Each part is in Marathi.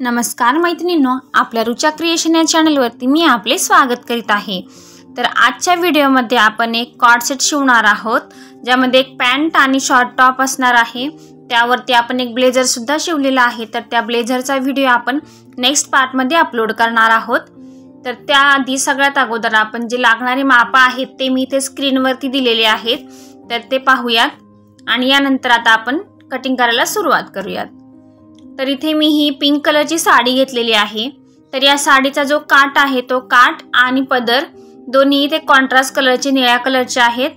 नमस्कार मैत्रिणींनो, आपल्या रुचा क्रिएशन या चॅनलवरती मी आपले स्वागत करीत आहे। तर आजच्या व्हिडिओमध्ये आपण एक कॉर्ड सेट शिवणार आहोत, ज्यामध्ये एक पॅन्ट आणि शॉर्ट टॉप असणार आहे। त्यावरती आपण एक ब्लेझर सुद्धा शिवलेला आहे। तर त्या ब्लेझरचा व्हिडिओ आपण नेक्स्ट पार्टमध्ये अपलोड करणार आहोत। तर त्याआधी सगळ्यात अगोदर आपण जे लागणारे माप आहेत ते मी इथे स्क्रीनवरती दिलेले आहेत, तर ते पाहूयात आणि यानंतर आता आपण कटिंग करायला सुरुवात करूयात। तर इथे मी ही पिंक कलरची साडी घेतलेली आहे। तर या साडीचा जो काठ आहे तो काठ आणि पदर दोन्ही इथे कॉन्ट्रास्ट कलरचे निळ्या कलरचे आहेत।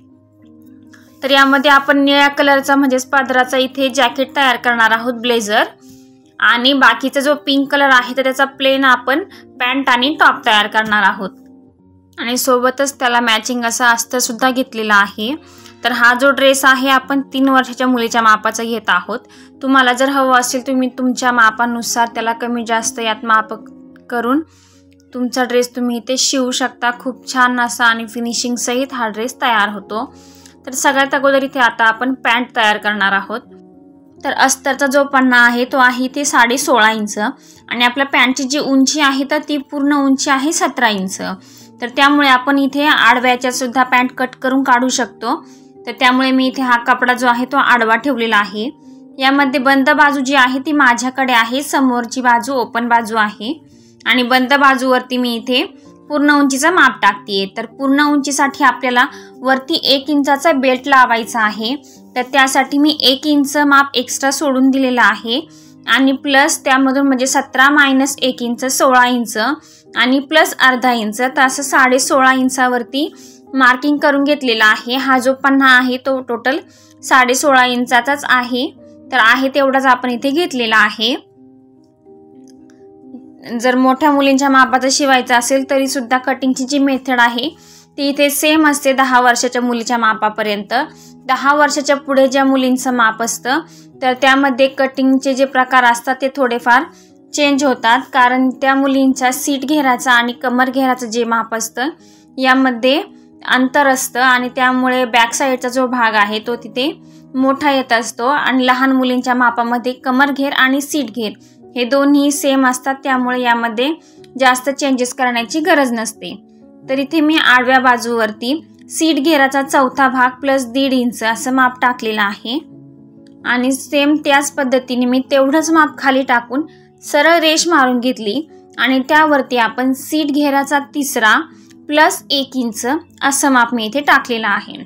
तर यामध्ये आपण निळ्या कलरचा म्हणजेच पदराचा इथे जॅकेट तयार करणार आहोत, ब्लेझर, आणि बाकीचा जो पिंक कलर आहे तर त्याचा प्लेन आपण पॅन्ट आणि टॉप तयार करणार आहोत आणि सोबतच त्याला मॅचिंग असा अस्तर सुद्धा घेतलेला आहे। तर हा जो ड्रेस आहे आपण 3 वर्षाच्या मुलीच्या मापाचा घेत आहोत। तुम्हाला जर हवं असेल तुम्ही तुमच्या मापानुसार त्याला कमी जास्त यात माप करून तुमचा ड्रेस तुम्ही इथे शिवू शकता। खूप छान असा आणि फिनिशिंग सहित हा ड्रेस तयार होतो। तर सगळ्यात अगोदर इथे आता आपण पॅन्ट तयार करणार आहोत। तर अस्तरचा जो पन्ना आहे तो आहे इथे 16.5 इंच आणि आपल्या पॅन्टची जी उंची आहे तर ती पूर्ण उंची आहे 17 इंच। तर त्यामुळे आपण इथे आडव्याच्या सुद्धा पॅन्ट कट करून काढू शकतो। तर त्यामुळे मी इथे हा कपडा जो आहे तो आडवा ठेवलेला आहे। यामध्ये बंद बाजू जी आहे ती माझ्याकडे आहे, समोरची बाजू ओपन बाजू आहे आणि बंद बाजूवरती मी इथे पूर्ण उंचीचा माप टाकते। तर पूर्ण उंचीसाठी आपल्याला वरती 1 इंचाचा बेल्ट लावायचा आहे। तर त्यासाठी मी 1 इंच माप एक्स्ट्रा सोडून दिलेला आहे आणि प्लस त्यामधून म्हणजे 17 मायनस 1 इंच 16 इंच आणि प्लस अर्धा इंच, तर असं 16.5 इंचावरती मार्किंग करून घेतलेला आहे। हा जो पन्ना आहे तो टोटल 16.5 इंचाचाच आहे। तर आहे तेवढाच आपण इथे घेतलेला आहे। जर मोठ्या मुलींच्या मापाचा शिवायचा असेल तरी सुद्धा कटिंगची जी मेथड आहे ती इथे सेम असते 10 वर्षाच्या मुलीच्या मापापर्यंत। 10 वर्षाच्या पुढे ज्या मुलींचं माप असतं तर त्यामध्ये कटिंगचे जे प्रकार असतात ते थोडेफार चेंज होतात, कारण त्या मुलींच्या सीट घेराचा आणि कमर घेराचं जे माप असतं यामध्ये अंतर असतं आणि त्यामुळे बॅक साईडचा जो भाग आहे तो तिथे मोठा येत असतो आणि लहान मुलींच्या मापामध्ये कमर घेर आणि सीट घेर हे दोन्ही सेम असतात, त्यामुळे यामध्ये जास्त चेंजेस करण्याची गरज नसते। तर इथे मी आडव्या बाजूवरती सीट घेराचा चौथा भाग प्लस 1.5 इंच असं माप टाकलेलं आहे आणि सेम त्याच पद्धतीने मी तेवढंच माप खाली टाकून सरळ रेष मारून घेतली आणि त्यावरती आपण सीट घेराचा तिसरा प्लस 1 इंच असं माप मी इथे टाकलेलं आहे।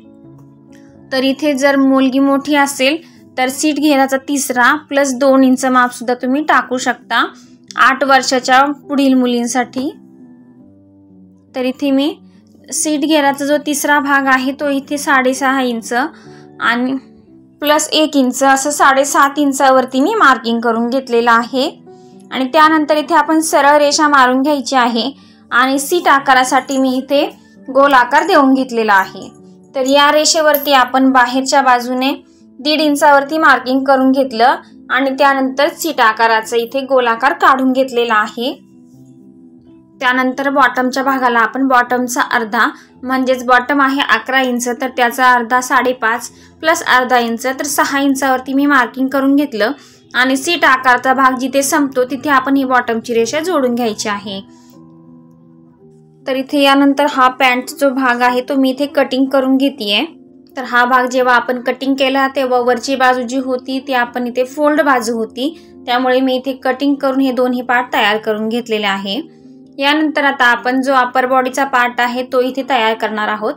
तर इथे जर मुलगी मोठी असेल तर सीट घेराचा तिसरा प्लस 2 इंच माप सुद्धा तुम्ही टाकू शकता 8 वर्षाच्या पुढील मुलींसाठी। तर इथे मी सीट घेराचा जो तिसरा भाग आहे तो इथे 6.5 इंच आणि प्लस 1 इंच असं 7.5 इंचावरती मी मार्किंग करून घेतलेलं आहे आणि त्यानंतर इथे आपण सरळ रेषा मारून घ्यायची आहे आणि सीट आकारासाठी मी इथे गोल आकार देऊन घेतलेला आहे। तर या रेषेवरती आपण बाहेरच्या बाजूने 1.5 इंचावरती मार्किंग करून घेतलं आणि त्यानंतर सीट आकाराचा इथे गोलाकार काढून घेतलेला आहे। त्यानंतर बॉटमच्या भागाला आपण बॉटमचा अर्धा म्हणजेच बॉटम आहे 11 इंच तर त्याचा अर्धा 5.5 प्लस अर्धा इंच तर 6 इंचावरती मी मार्किंग करून घेतलं आणि सीट आकाराचा भाग जिथे संपतो तिथे आपण ही बॉटमची रेषा जोडून घ्यायची आहे। तर इथे यानंतर हा पॅन्ट जो भाग आहे तो मी इथे कटिंग करून घेतेय। तर हा भाग जेव्हा आपण कटिंग केला तेव्हा वरची बाजू जी होती ती आपण इथे फोल्ड बाजू होती, त्यामुळे मी इथे कटिंग करून हे दोन्ही पार्ट तयार करून घेतलेले आहे। यानंतर आता आपण जो अपर बॉडीचा पार्ट आहे तो इथे तयार करणार आहोत।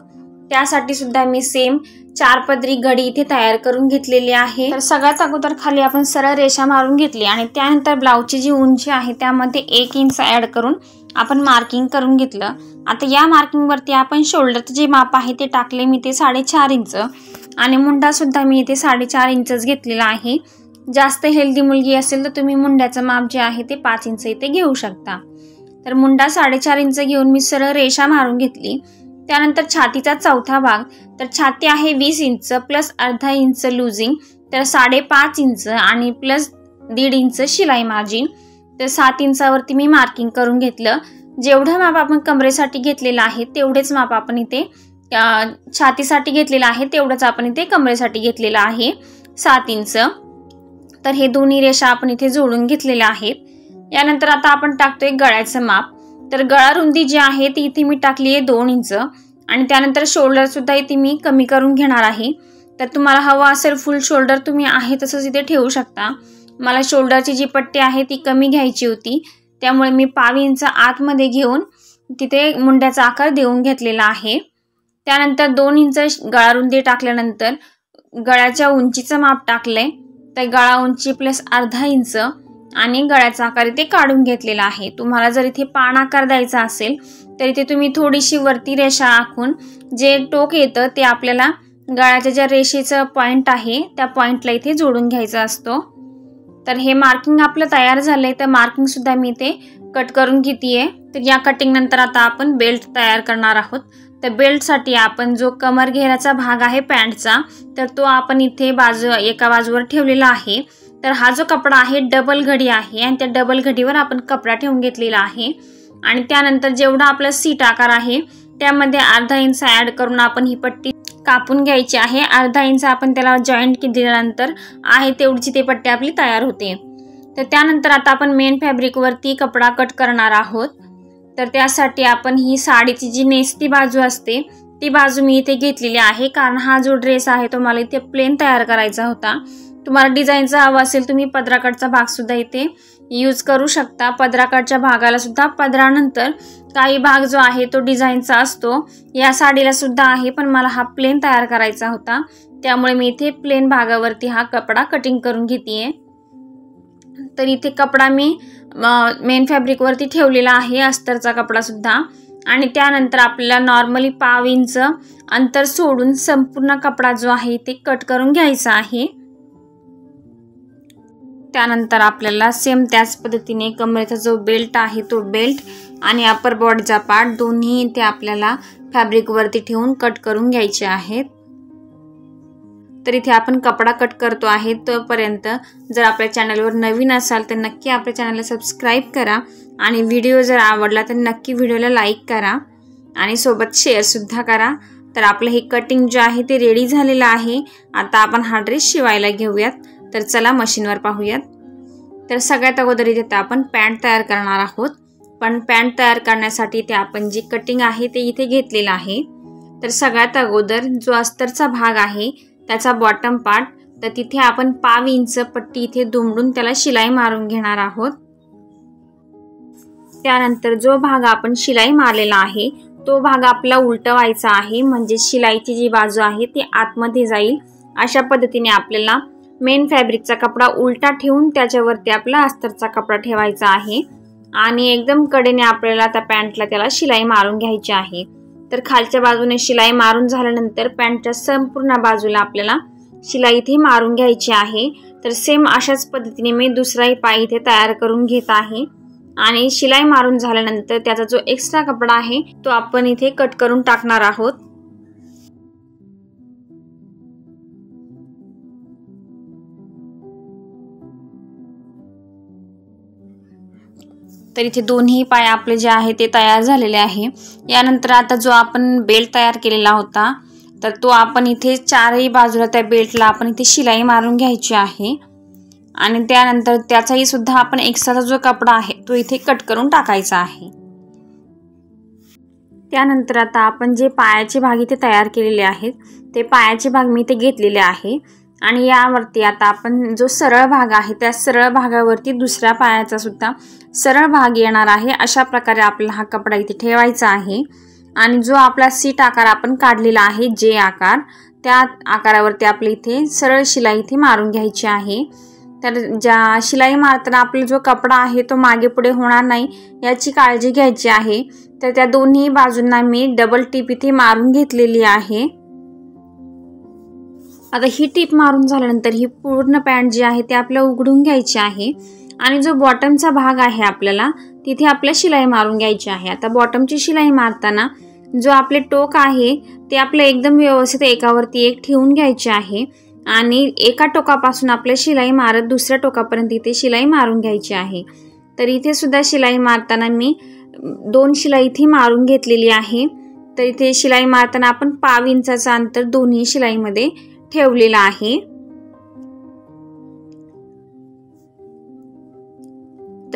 त्यासाठी सुद्धा मी सेम 4 पदरी घडी इथे तयार करून घेतलेली आहे। तर सगळ्यात अगोदर खाली आपण सरळ रेषा मारून घेतली आणि त्यानंतर ब्लाउजची जी उंची आहे त्यामध्ये 1 इंच ऍड करून आपण मार्किंग करून घेतलं। आता या मार्किंग वरती आपण शोल्डरचं जे माप आहे ते टाकले मी ते 4.5 इंच आणि मुंडा सुद्धा मी इथे 4.5 इंचच घेतलेला आहे। जास्त हेल्दी मुलगी असेल तर तुम्ही मुंड्याचं माप जे आहे ते 5 इंच इथे घेऊ शकता। तर मुंडा 4.5 इंच घेऊन मी सरळ रेषा मारून घेतली। त्यानंतर छातीचा चौथा भाग, तर छाती आहे 20 इंच प्लस अर्धा इंच लुजिंग तर 5.5 इंच आणि प्लस 1.5 इंच शिलाई मार्जिन तर 7 इंचावरती मी मार्किंग करून घेतलं। जेवढं माप आपण कमरेसाठी घेतलेलं आहे तेवढेच माप आपण इथे छातीसाठी घेतलेलं आहे तेवढंच आपण इथे कमरेसाठी घेतलेलं आहे 7 इंच। तर हे दोन्ही रेषा आपण इथे जोडून घेतलेल्या आहेत। यानंतर आता आपण टाकतोय गळ्याचं माप। तर गळा रुंदी जी आहे ती इथे मी टाकली आहे 2 इंच आणि त्यानंतर शोल्डर सुद्धा इथे मी कमी करून घेणार आहे। तर तुम्हाला हवा असेल फुल शोल्डर तुम्ही आहे तसंच इथे ठेवू शकता। मला शोल्डरची जी पट्टी आहे ती कमी घ्यायची होती, त्यामुळे मी 1/2 इंच आतमध्ये घेऊन तिथे मुंड्याचा आकार देऊन घेतलेला आहे। त्यानंतर 2 इंच गळा रुंदी टाकल्यानंतर गळ्याच्या उंचीचं माप टाकलंय। तर गळा उंची प्लस अर्धा इंच आणि गळ्याचा आकार इथे काढून घेतलेला आहे। तुम्हाला जर इथे पान आकार द्यायचा असेल तर इथे तुम्ही थोडीशी वरती रेषा आखून जे टोक येतं ते आपल्याला गळ्याच्या ज्या रेषेचं पॉइंट आहे त्या पॉइंटला इथे जोडून घ्यायचा असतो। तर हे मार्किंग आपलं तयार झालंय। तर मार्किंग सुद्धा मी इथे कट करून घेतीये। तर या कटिंग नंतर आता आपण बेल्ट तयार करणार आहोत। तर बेल्टसाठी आपण जो कमर घेराचा भाग आहे पॅन्टचा तर तो आपण इथे एका बाजूवर ठेवलेला आहे। तर हा जो कपडा आहे डबल घडी आहे आणि त्या डबल घडीवर आपण कपडा ठेवून घेतलेला आहे आणि त्यानंतर जेवढा आपला सीट आकार आहे त्यामध्ये अर्धा इंच ॲड करून आपण ही पट्टी कापून घ्यायची आहे। अर्धा इंच आपण त्याला जॉईंट केल्यानंतर आहे तेवढीची ती पट्टी आपली तयार होते। तर त्यानंतर आता आपण मेन फॅब्रिक वरती कपडा कट करणार आहोत। तर त्यासाठी आपण ही साडीची जी नेसती बाजू असते ती बाजू मी इथे घेतलेली आहे, कारण हा जो ड्रेस आहे तो मला इथे प्लेन तयार करायचा होता। तुम्हाला डिझाईनचा हवा असेल तुम्ही पदराकडचा भाग सुद्धा इथे यूज करू शकता। पदराकडच्या भागाला सुद्धा पदरानंतर काही भाग जो आहे तो डिझाईनचा असतो। या साडीला सुद्धा आहे, पण मला हा प्लेन तयार करायचा होता, त्यामुळे मी इथे प्लेन भागावरती हा कपडा कटिंग करून घेतेय। तर इथे कपडा मी मेन फॅब्रिक वरती ठेवलेला आहे, अस्तरचा कपडा सुद्धा। आणि त्यानंतर आपल्याला नॉर्मली 1/2 इंच अंतर सोडून संपूर्ण कपडा जो आहे ते कट करून घ्यायचा आहे। त्यानंतर आपल्याला सेम त्याच पद्धतीने कमरेचा जो बेल्ट आहे तो बेल्ट आणि अपर बॉडीचा पार्ट दोन्ही इथे आपल्याला फॅब्रिक वरती ठेवून कट करून घ्यायचे आहेत। तर इथे आपण कपडा कट करतो आहे। तोपर्यंत जर आपल्या चॅनलवर नवीन असाल तर नक्की आपल्या चॅनलला सबस्क्राइब करा आणि व्हिडिओ जर आवडला तर नक्की व्हिडिओला लाईक करा आणि सोबत शेअर सुद्धा करा। तर आपलं हे कटिंग जे आहे ते रेडी झालेलं आहे। आता आपण हा ड्रेस शिवायला घेऊयात। तर चला मशीनवर पाहूयात। तर सगळ्यात अगोदर इथे आपण पॅन्ट तयार करणार आहोत, पण पॅन्ट तयार करण्यासाठी ते आपण जी कटिंग आहे ते इथे घेतलेलं आहे। तर सगळ्यात अगोदर जो अस्तरचा भाग आहे त्याचा बॉटम पार्ट, तर तिथे आपण 1/2 इंच पट्टी इथे दुमडून त्याला शिलाई मारून घेणार आहोत। त्यानंतर जो भाग आपण शिलाई मारलेला आहे तो भाग आपला उलटवायचा आहे, म्हणजे शिलाईची जी बाजू आहे ती आतमध्ये जाईल। अशा पद्धतीने आपल्याला मेन फॅब्रिकचा कपडा उलटा ठेवून त्याच्यावरती आपला अस्तरचा कपडा ठेवायचा आहे आणि एकदम कडेने आपल्याला त्या पॅन्टला त्याला शिलाई मारून घ्यायची आहे। तर खालच्या बाजूने शिलाई मारून झाल्यानंतर पॅन्टच्या संपूर्ण बाजूला आपल्याला शिलाई इथे मारून घ्यायची आहे। तर सेम अशाच पद्धतीने मी दुसराही पाय इथे तयार करून घेत आहे आणि शिलाई मारून झाल्यानंतर त्याचा जो एक्स्ट्रा कपडा आहे तो आपण इथे कट करून टाकणार आहोत। तर इथे दोन्ही पाय आपले जे आहे ते तयार झालेले आहे। यानंतर आता जो आपण बेल्ट तयार केलेला होता तर तो आपण इथे चारही बाजूला त्या बेल्टला आपण इथे शिलाई मारून घ्यायची आहे आणि त्यानंतर त्याचाही सुद्धा आपण एक्स्ट्राचा जो कपडा आहे तो इथे कट करून टाकायचा आहे। त्यानंतर आता आपण जे पायाचे भाग इथे तयार केलेले आहेत ते पायाचे भाग मी इथे घेतलेले आहे आणि यावरती आता आपण जो सरळ भाग आहे त्या सरळ भागावरती दुसऱ्या पायाचा सुद्धा सरळ भाग येणार आहे। अशा प्रकारे आपल्याला हा कपडा इथे ठेवायचा आहे आणि जो आपला सीट आकार आपण काढलेला आहे जे आकार, त्या आकारावरती आपल्या इथे सरळ शिलाई इथे मारून घ्यायची आहे। तर ज्या शिलाई मारताना आपला जो कपडा आहे तो मागे पुढे होणार नाही याची काळजी घ्यायची आहे। तर त्या दोन्ही बाजूंना मी डबल टिप इथे मारून घेतलेली आहे। आता ही टिप मारून झाल्यानंतर ही पूर्ण पॅन्ट जी आहे ते आपल्याला उघडून घ्यायची आहे आणि जो बॉटमचा भाग आहे आपल्याला तिथे आपल्या शिलाई मारून घ्यायची आहे। आता बॉटमची शिलाई मारताना जो आपले टोक आहे ते आपलं एकदम व्यवस्थित एकावरती एक ठेवून घ्यायचे आहे आणि एका टोकापासून आपल्या शिलाई मारत दुसऱ्या टोकापर्यंत इथे शिलाई मारून घ्यायची आहे। तर इथे सुद्धा शिलाई मारताना मी 2 शिलाई इथे मारून घेतलेली आहे। तर इथे शिलाई मारताना आपण 1/2 इंचाचा अंतर दोन्ही शिलाईमध्ये ठेवलेला आहे।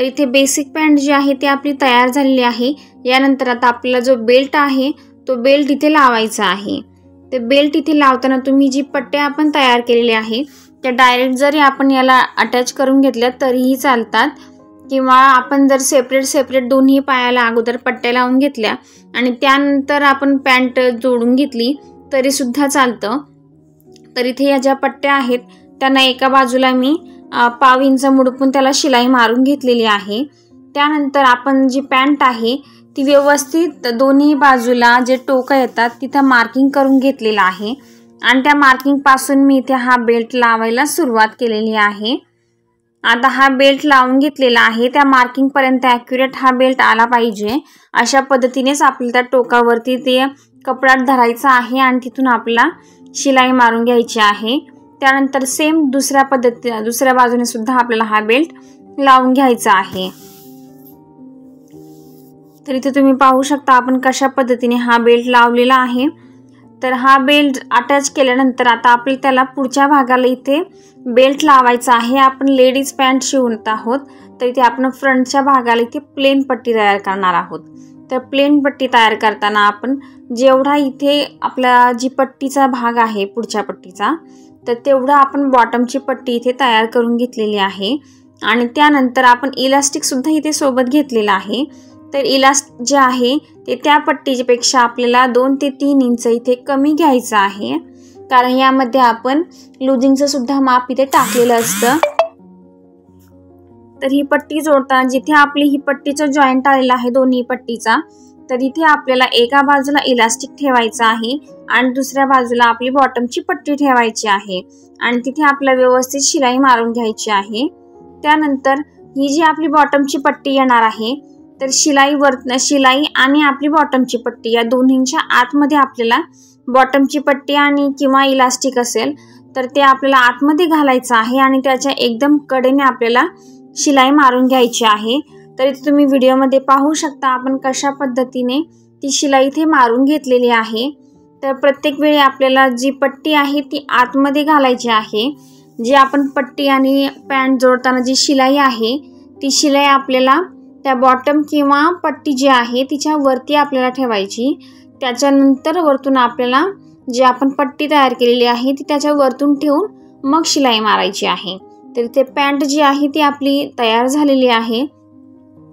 तर इथे बेसिक पॅन्ट जी आहे ती आपली तयार झालेली आहे। यानंतर आता आपल्याला जो बेल्ट आहे तो बेल्ट इथे लावायचा आहे। ते बेल्ट इथे लावताना तुम्ही जी पट्ट्या आपण तयार केलेल्या आहे त्या डायरेक्ट जरी आपण याला अटॅच करून घेतल्या तरीही चालतात, किंवा आपण जर सेपरेट दोन्ही पायाला अगोदर पट्ट्या लावून घेतल्या आणि त्यानंतर आपण पॅन्ट जोडून घेतली तरी सुद्धा चालतं। तर इथे या ज्या पट्ट्या आहेत त्यांना एका बाजूला मी 1/2 इंच मुडपून त्याला शिलाई मारून घेतलेली आहे। त्यानंतर आपण जी पॅन्ट आहे ती व्यवस्थित दोन्ही बाजूला जे टोकं येतात तिथं मार्किंग करून घेतलेलं आहे आणि त्या मार्किंग पासून मी इथे हा बेल्ट लावायला सुरुवात केलेली आहे। आता हा बेल्ट लावून घेतलेला आहे, त्या मार्किंग पर्यंत ॲक्युरेट हा बेल्ट आला पाहिजे। अशा पद्धतीनेच आपल्याला त्या टोकावरती ते कपडात धरायचा आहे आणि तिथून आपला शिलाई मारून घ्यायची आहे। त्यानंतर सेम दुसऱ्या बाजूने सुद्धा आपल्याला हा बेल्ट लावून घ्यायचा आहे। तर इथे तुम्ही पाहू शकता आपण कशा पद्धतीने हा बेल्ट लावलेला आहे। तर हा बेल्ट अटॅच केल्यानंतर आता आपल्याला त्याला पुढच्या भागाला इथे बेल्ट लावायचा आहे। आपण लेडीज पॅन्ट शिवत आहोत, तर इथे आपण फ्रंटच्या भागाला इथे प्लेन पट्टी तयार करणार आहोत। तर प्लेन पट्टी तयार करताना आपण जेवढा इथे आपला जी पट्टीचा भाग आहे पुढच्या पट्टीचा, तर तेवढा आपण बॉटमची पट्टी इथे तयार करून घेतलेली आहे आणि त्यानंतर आपण इलास्टिक सुद्धा इथे सोबत घेतलेला आहे। तर इलास्टिक जे आहे ते त्या पट्टीपेक्षा आपल्याला 2 ते 3 इंच इथे कमी घ्यायचं आहे, कारण यामध्ये आपण लुजिंगचं सुद्धा माप इथे टाकलेलं असतं। तर ही पट्टी जोडताना जिथे आपली ही पट्टीचं जॉईंट आलेला आहे दोन्ही पट्टीचा, तर इथे आपल्याला एका बाजूला इलास्टिक ठेवायचं आहे आणि दुसऱ्या बाजूला आपली बॉटमची पट्टी ठेवायची आहे आणि तिथे आपल्याला व्यवस्थित शिलाई मारून घ्यायची आहे। त्यानंतर ही जी आपली बॉटमची पट्टी येणार आहे तर शिलाई आणि आपली बॉटमची पट्टी या दोन्हींच्या आतमध्ये आपल्याला बॉटमची पट्टी आणि किंवा इलास्टिक असेल तर ते आपल्याला आतमध्ये घालायचं आहे आणि त्याच्या एकदम कडेने आपल्याला शिलाई मारून घ्यायची आहे। तर इथे तुम्ही व्हिडिओमध्ये पाहू शकता आपण कशा पद्धतीने ती शिलाई इथे मारून घेतलेली आहे। तर प्रत्येक वेळी आपल्याला जी पट्टी आहे ती आतमध्ये घालायची आहे। जी आपण पट्टी आणि पॅन्ट जोडताना जी शिलाई आहे ती शिलाई आपल्याला त्या बॉटम किंवा पट्टी जी आहे तिच्या वरती आपल्याला ठेवायची। त्याच्यानंतर वरतून आपल्याला जी आपण पट्टी तयार केलेली आहे ती त्याच्या वरतून ठेवून मग शिलाई मारायची आहे। तर इथे पॅन्ट जी आहे ती आपली तयार झालेली आहे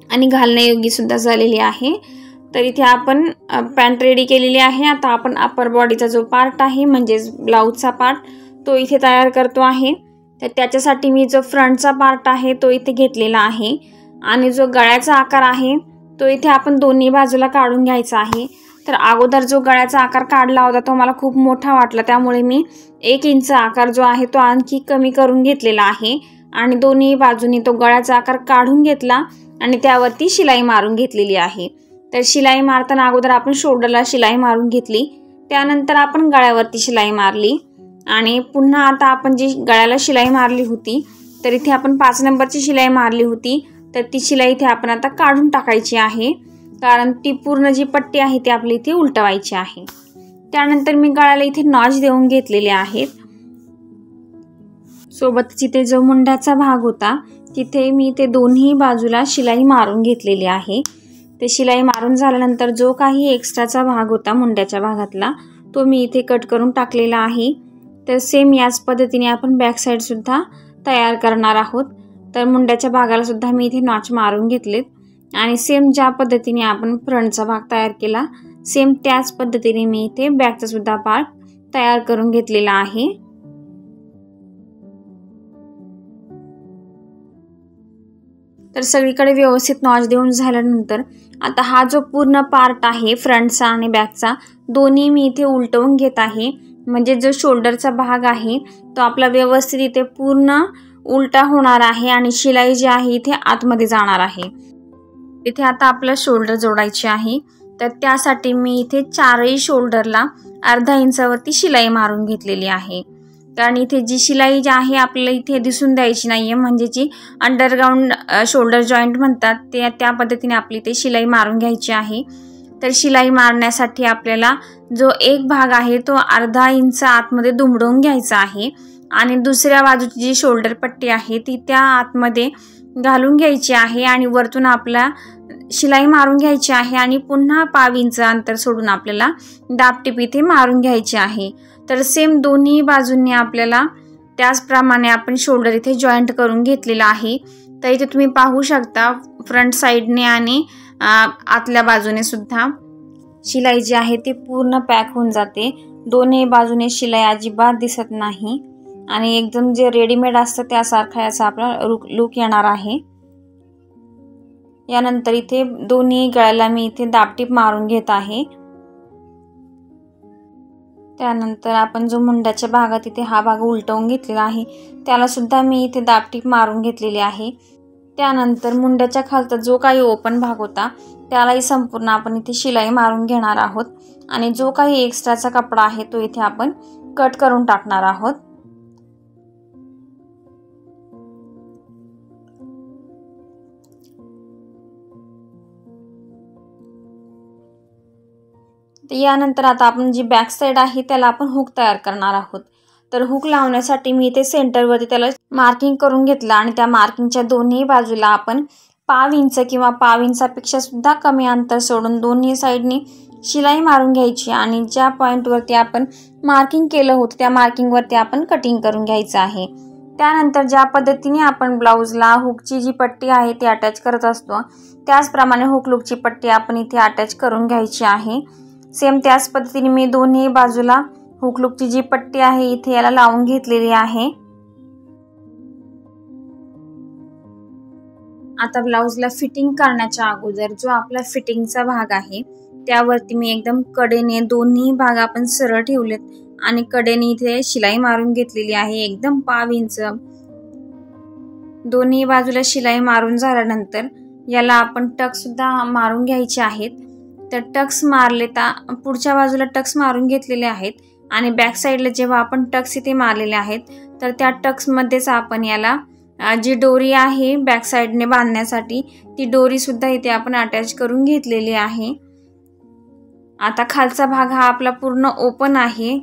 आणि घालण्यायोग्य सुद्धा झालेली आहे। तर इथे आपण पॅन्ट रेडी केलेली आहे। आता आपण अपर बॉडीचा जो पार्ट आहे म्हणजेच ब्लाऊजचा पार्ट तो इथे तयार करतो आहे। तर त्याच्यासाठी मी जो फ्रंटचा पार्ट आहे तो इथे घेतलेला आहे आणि जो गळ्याचा आकार आहे तो इथे आपण दोन्ही बाजूला काढून घ्यायचा आहे। तर अगोदर जो गळ्याचा आकार काढला होता तो मला खूप मोठा वाटला, त्यामुळे मी 1 इंच आकार जो आहे तो आणखी कमी करून घेतलेला आहे आणि दोन्ही बाजूनी तो गळ्याचा आकार काढून घेतला आणि त्यावरती शिलाई मारून घेतलेली आहे। तर शिलाई मारताना अगोदर आपण शोल्डरला शिलाई मारून घेतली, त्यानंतर आपण गळ्यावरती शिलाई मारली आणि पुन्हा आता आपण जी गळ्याला शिलाई मारली होती तर इथे आपण 5 नंबरची शिलाई मारली होती, तर ती शिलाई इथे आपण आता काढून टाकायची आहे, कारण ती पूर्ण जी पट्टी आहे ती आपली इथे उलटवायची आहे। त्यानंतर मी गळ्याला इथे नॉच देऊन घेतलेले आहेत। सोबतच इथे जो मुंड्याचा भाग होता तिथे मी ते दोन्ही बाजूला शिलाई मारून घेतलेली आहे। ते शिलाई मारून झाल्यानंतर जो काही एक्स्ट्राचा भाग होता मुंड्याच्या भागातला तो मी इथे कट करून टाकलेला आहे। तर सेम याच पद्धतीने आपण बॅक साईड सुद्धा तयार करणार आहोत। तर मुंड्याच्या भागाला सुद्धा मी इथे नॉच मारून घेतलेत आणि सेम ज्या पद्धतीने आपण फ्रंटचा भाग तयार केला सेम त्याच पद्धतीने मी इथे बॅकचा सुद्धा पार्ट तयार करून घेतलेला आहे। तर सगळीकडे व्यवस्थित नॉच देऊन झाल्यानंतर आता हा जो पूर्ण पार्ट आहे फ्रंटचा आणि बॅकचा दोन्ही मी इथे उलटवून घेत आहे, म्हणजे जो शोल्डरचा भाग आहे तो आपला व्यवस्थित इथे पूर्ण उलटा होणार आहे आणि शिलाई जी आहे इथे आतमध्ये जाणार आहे। इथे आता आपलं शोल्डर जोडायचे आहे, तर त्यासाठी मी इथे 4ही शोल्डरला अर्धा इंचावरती शिलाई मारून घेतलेली आहे, कारण इथे जी शिलाई जी आहे आपल्याला इथे दिसून द्यायची नाहीये, म्हणजे जी अंडरग्राउंड शोल्डर जॉईंट म्हणतात त्या पद्धतीने आपली इथे शिलाई मारून घ्यायची आहे। तर शिलाई मारण्यासाठी आपल्याला जो एक भाग आहे तो अर्धा इंच आतमध्ये दुमडवून घ्यायचा आहे आणि दुसऱ्या बाजूची जी शोल्डर पट्टी आहे ती त्या आतमध्ये घालून घ्यायची आहे आणि वरतून आपला शिलाई मारून घ्यायची आहे आणि पुन्हा पाव इंच अंतर सोडून आपल्याला दाबटीप इथे मारून घ्यायची आहे। तर सेम दोन्ही बाजूंनी आपल्याला त्याचप्रमाणे आपण शोल्डर इथे जॉईंट करून घेतलेला आहे। तर इथे तुम्ही पाहू शकता फ्रंट साइडने आणि आतल्या बाजूने सुद्धा शिलाई जी आहे ती पूर्ण पॅक होऊन जाते। दोन्ही बाजूने शिलाई अजिबात दिसत नाही आणि एकदम जे रेडीमेड असतं त्यासारखा याचा आपला लुक येणार आहे। यानंतर इथे दोन्ही गळ्याला मी इथे दाबटीप मारून घेत आहे। त्यानंतर आपण जो मुंड्याच्या भागात इथे हा भाग उलटवून घेतलेला आहे त्याला सुद्धा मी इथे दाबटीप मारून घेतलेली आहे। त्यानंतर मुंड्याच्या खालचा जो काही ओपन भाग होता त्यालाही संपूर्ण आपण इथे शिलाई मारून घेणार आहोत आणि जो काही एक्स्ट्राचा कपडा आहे तो इथे आपण कट करून टाकणार आहोत। यानंतर आता आपण जी बॅक साइड आहे त्याला आपण हुक तयार करणार आहोत। तर हुक लावण्यासाठी मी इथे सेंटरवरती त्याला मार्किंग करून घेतलं आणि त्या मार्किंगच्या दोन्ही बाजूला आपण पाव इंच किंवा पाव इंचापेक्षा सुद्धा कमी अंतर सोडून दोन्ही साइडनी शिलाई मारून घ्यायची आणि ज्या पॉइंटवरती आपण मार्किंग केलं होतं त्या मार्किंगवरती आपण कटिंग करून घ्यायचं आहे। त्यानंतर ज्या पद्धतीने आपण ब्लाउजला हुकची जी पट्टी आहे ती अटॅच करत असतो त्याचप्रमाणे हुक लूकची पट्टी आपण इथे अटॅच करून घ्यायची आहे। सेम त्याच पद्धतीने मी दोन्ही बाजूला हुक लूकची जी पट्टी आहे इथे याला लावून घेतलेली आहे। आता ब्लाउजला फिटिंग करण्याच्या अगोदर जो आपला फिटिंगचा भाग आहे त्यावरती मी एकदम कडेने दोन्ही भाग आपण सरळ ठेवलेत आणि कडेने इथे शिलाई मारून घेतलेली आहे एकदम पाव इंच। दोन्ही बाजूला शिलाई मारून झाल्यानंतर याला आपण टक सुद्धा मारून घ्यायचे आहेत। तर टक्स मारले तर पुढच्या बाजूला टक्स मारून घेतलेले आहेत आणि बॅक साइडला जेव्हा आपण टक्स इथे मारलेले आहेत तर त्या टक्स मध्येच आपण याला जी दोरी आहे बॅक साइडने बांधण्यासाठी ती दोरी सुद्धा इथे आपण अटॅच करून घेतलेली आहे। आता खालचा भाग हा आपला पूर्ण ओपन आहे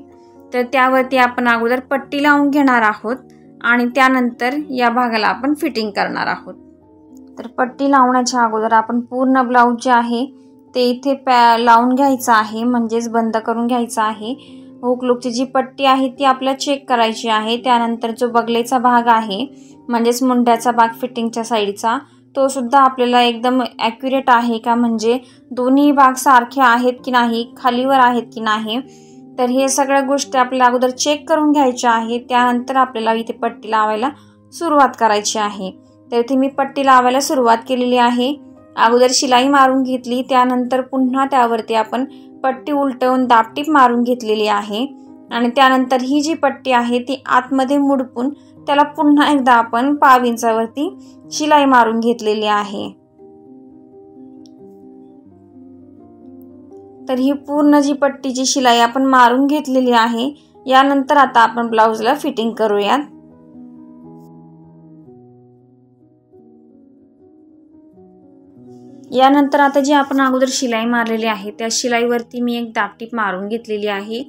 तर त्यावरती आपण अगोदर पट्टी लावून घेणार आहोत आणि त्यानंतर या भागाला आपण फिटिंग करणार आहोत। तर पट्टी लावण्याच्या अगोदर आपण पूर्ण ब्लाउज जे आहे ते इथे लावून घ्यायचं आहे म्हणजेच बंद करून घ्यायचं आहे। हुक लूकची जी पट्टी आहे ती आपल्याला चेक करायची आहे। त्यानंतर जो बगलेचा भाग आहे म्हणजेच मुंड्याचा भाग फिटिंगच्या साईडचा तो सुद्धा आपल्याला एकदम ॲक्युरेट आहे का म्हणजे दोन्ही भाग सारखे आहेत की नाही खालीवर आहेत की नाही तर हे सगळ्या गोष्टी आपल्याला अगोदर चेक करून घ्यायच्या आहे। त्यानंतर आपल्याला इथे पट्टी लावायला सुरुवात करायची आहे। तर इथे मी पट्टी लावायला सुरुवात केलेली आहे। अगोदर शिलाई मारून घेतली त्यानंतर पुन्हा त्यावरती आपण पट्टी उलटवून दाबटीप मारून घेतलेली आहे आणि त्यानंतर ही जी पट्टी आहे ती आतमध्ये मुडपून त्याला पुन्हा एकदा आपण पाव इंचावरती शिलाई मारून घेतलेली आहे। तर ही पूर्ण जी पट्टीची शिलाई आपण मारून घेतलेली आहे। यानंतर आता आपण ब्लाउजला फिटिंग करूयात। यानंतर आता जी आपण अगोदर शिलाई मारलेली आहे त्या शिलाईवरती मी एक दाबटीप मारून घेतलेली आहे।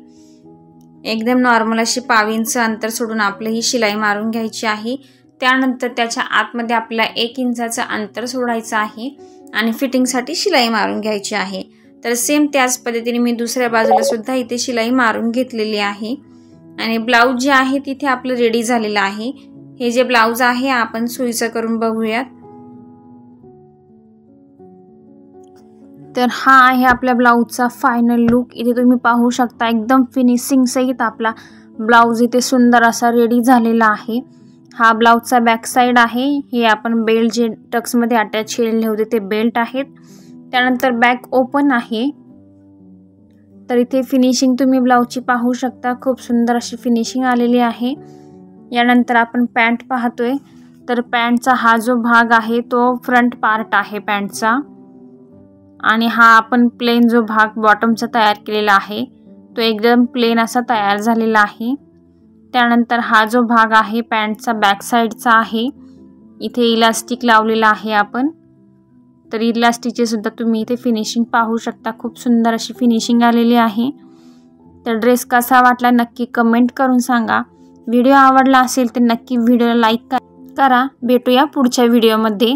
एकदम नॉर्मल अशी पाव इंच अंतर सोडून आपली ही शिलाई मारून घ्यायची आहे। त्यानंतर त्याच्या आतमध्ये आपल्याला 1 इंचाचं अंतर सोडायचं आहे आणि फिटिंगसाठी शिलाई मारून घ्यायची आहे। तर सेम त्याच पद्धतीने मी दुसऱ्या बाजूला सुद्धा इथे शिलाई मारून घेतलेली आहे आणि ब्लाउज जे आहे तिथे आपलं रेडी झालेलं आहे। हे जे ब्लाउज आहे आपण सुईचं करून बघूयात। तर हा आहे आपल्या ब्लाउजचा फायनल लुक। इथे तुम्ही पाहू शकता एकदम फिनिशिंग सहित आपला ब्लाउज इथे सुंदर असा रेडी झालेला आहे। हा ब्लाउजचा बॅक साइड आहे। हे आपण बेल्ट जे टक्स मध्ये अटॅच केलेले होते ते बेल्ट आहेत। त्यानंतर बॅक ओपन आहे। तर इथे फिनिशिंग तुम्ही ब्लाउजची पाहू शकता खूप सुंदर अशी फिनिशिंग आलेली आहे। यानंतर आपण पॅन्ट पाहतोय तर पॅन्टचा हा जो भाग आहे तो फ्रंट पार्ट आहे पॅन्टचा आणि हा आपण प्लेन जो भाग बॉटमचा तयार केलेला आहे तो एकदम प्लेन असा तयार झालेला आहे। त्यानंतर हा जो भाग आहे पॅन्टचा बॅक साइडचा आहे। इथे इलास्टिक लावलेला आहे आपण। तर इलास्टिकचे सुद्धा तुम्ही इथे फिनिशिंग पाहू शकता खूप सुंदर अशी फिनिशिंग आलेली आहे। तर ड्रेस कसा वाटला नक्की कमेंट करून सांगा। व्हिडिओ आवडला असेल तर नक्की व्हिडिओला लाईक करा करा. भेटूया पुढच्या व्हिडिओमध्ये.